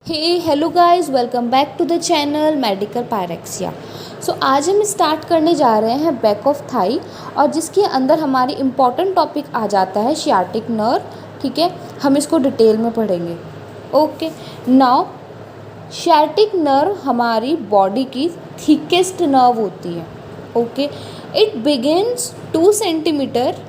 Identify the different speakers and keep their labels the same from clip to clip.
Speaker 1: Hey hello guys, welcome back to the channel medical pyrexia. आज हम start करने जा रहे हैं बैक ऑफ थाई, और जिसके अंदर हमारी इम्पॉर्टेंट टॉपिक आ जाता है शियाटिक नर्व। ठीक है, हम इसको डिटेल में पढ़ेंगे। ओके, नाउ शियाटिक नर्व हमारी बॉडी की थिकेस्ट नर्व होती है। Okay, it begins 2 centimetre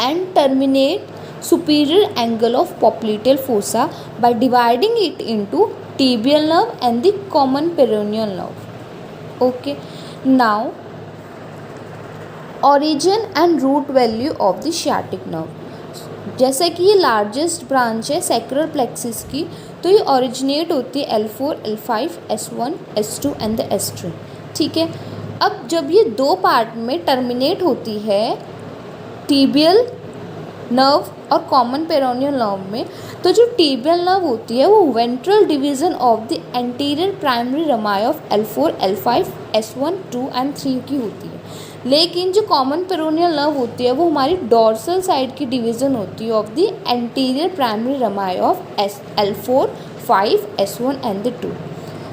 Speaker 1: and terminate superior angle of popliteal fossa by dividing it into tibial nerve and the common peroneal nerve. Okay, now origin and root value of the sciatic nerve. जैसा कि ये largest branch है sacral plexus की, तो ये originate होती है L4, L5, S1, S2 and the S3। ठीक है, अब जब ये दो पार्ट में टर्मिनेट होती है टीबियल नर्व और कॉमन पेरोनियल नर्व में, तो जो टीबियल नर्व होती है वो ventral division of the anterior primary Ramai of L4, L5, S1, 2 and 3 की होती है। लेकिन जो कॉमन पेरोनियल नर्व होती है वो हमारी डॉर्सल साइड की डिवीजन होती है of the anterior primary Ramai of L4, 5, S1 and the 2।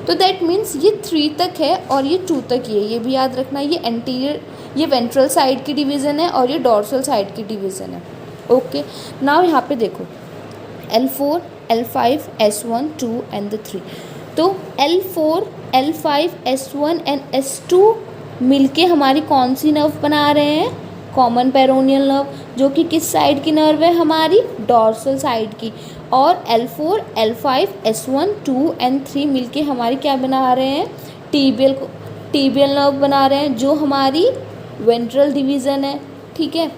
Speaker 1: तो दैट मीन्स ये 3 तक है और ये 2 तक ही है, ये भी याद रखना। ये एंटीरियर, ये वेंट्रल साइड की डिवीज़न है और ये डॉर्सल साइड की डिवीज़न है। ओके, नाउ यहाँ पे देखो L4, L5, S1, 2 and the 3। तो L4, L5, S1 and S2 मिलके हमारी कौन सी नर्व बना रहे हैं? कॉमन पेरोनियल नर्व, जो कि किस साइड की नर्व है? हमारी डॉर्सल साइड की। और L4, L5, S1, 2 एंड 3 मिलके हमारी क्या बना रहे हैं? टीबियल नर्व बना रहे हैं, जो हमारी वेंट्रल डिवीज़न है। ठीक है,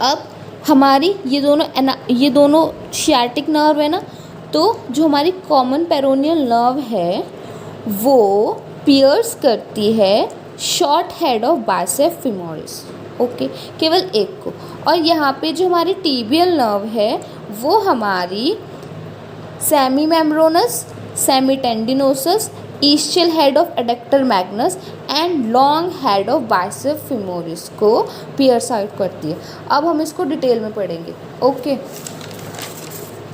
Speaker 1: अब हमारी ये दोनों शियाटिक नर्व है ना, तो जो हमारी कॉमन पेरोनियल नर्व है वो पियर्स करती है short head of biceps femoris. Okay, केवल एक को। और यहाँ पे जो हमारी टीबियल नर्व है वो हमारी semimembranosus, semitendinosus, ischial head of adductor magnus and long head of biceps femoris को पियर्स आउट करती है। अब हम इसको डिटेल में पढ़ेंगे। ओके,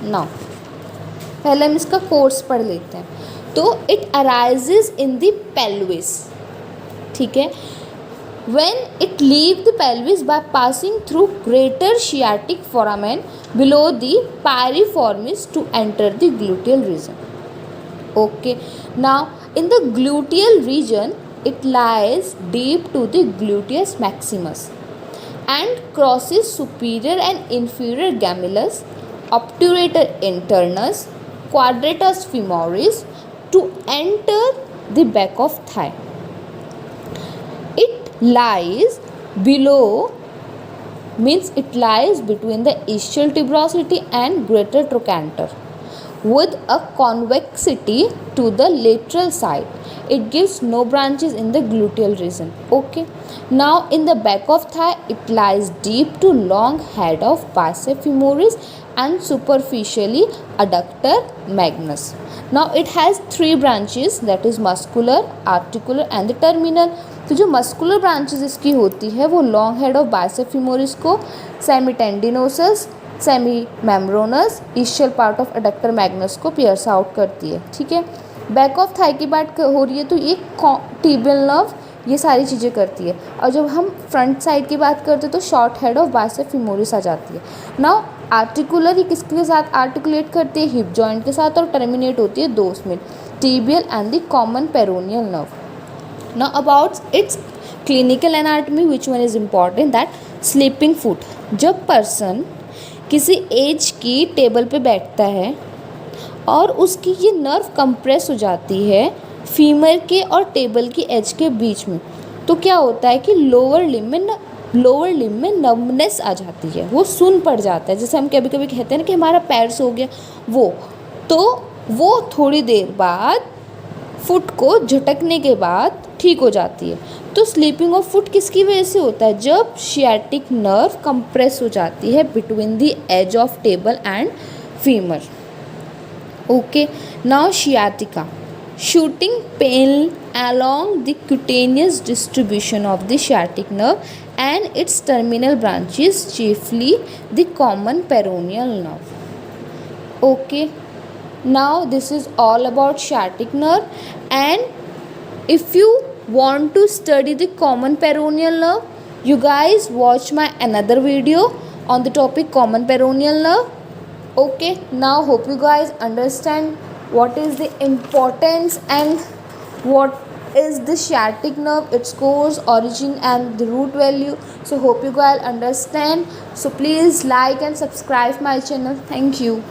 Speaker 1: नाउ पहले हम इसका कोर्स पढ़ लेते हैं। तो it arises in the pelvis. ठीक है, when it leave the pelvis by passing through greater sciatic foramen below the piriformis to enter the gluteal region. Okay, now in the gluteal region it lies deep to the gluteus maximus and crosses superior and inferior gemellus, obturator internus, quadratus femoris to enter the back of thigh. Lies below means it lies between the ischial tuberosity and greater trochanter with a convexity to the lateral side. It gives no branches in the gluteal region. Okay, now in the back of thigh it lies deep to long head of biceps femoris and superficially adductor magnus. Now it has 3 branches, that is muscular, articular and the terminal. तो जो muscular branches इसकी होती है वो long head of biceps femoris को, semitendinosus, semimembranosus, ischial part of adductor magnus को pierce out करती है। ठीक है, बैक ऑफ थाई की बात हो रही है तो ये टीबियल नर्व ये सारी चीज़ें करती है। और जब हम फ्रंट साइड की बात करते हैं तो short head of biceps femoris आ जाती है। नाउ आर्टिकुलर ये किसके साथ आर्टिकुलेट करती है? हिप जॉइंट के साथ, और टर्मिनेट होती है 2 में, tibial and the common peroneal nerve. Now about its clinical anatomy, which one is important? That sleeping foot. जब पर्सन किसी एज की टेबल पे बैठता है और उसकी ये नर्व कंप्रेस हो जाती है फीमर के और टेबल की एज के बीच में, तो क्या होता है कि लोअर लिम्ब में नर्वनेस आ जाती है, वो सुन पड़ जाता है। जैसे हम कभी कभी कहते हैं ना कि हमारा पैर सो गया, वो थोड़ी देर बाद फुट को झटकने के बाद ठीक हो जाती है। तो स्लीपिंग ऑफ फुट किसकी वजह से होता है? जब शियाटिक नर्व कंप्रेस हो जाती है between the edge of table and femur. Okay, now sciatica, shooting pain along the cutaneous distribution of the sciatic nerve and its terminal branches, chiefly the common peroneal nerve. Okay, Now this is all about sciatic nerve, and if you want to study the common peroneal nerve, you guys watch my another video on the topic common peroneal nerve. Okay, now hope you guys understand what is the importance and what is the sciatic nerve, its cause, origin and the root value. So hope you guys understand. So please like and subscribe my channel. Thank you.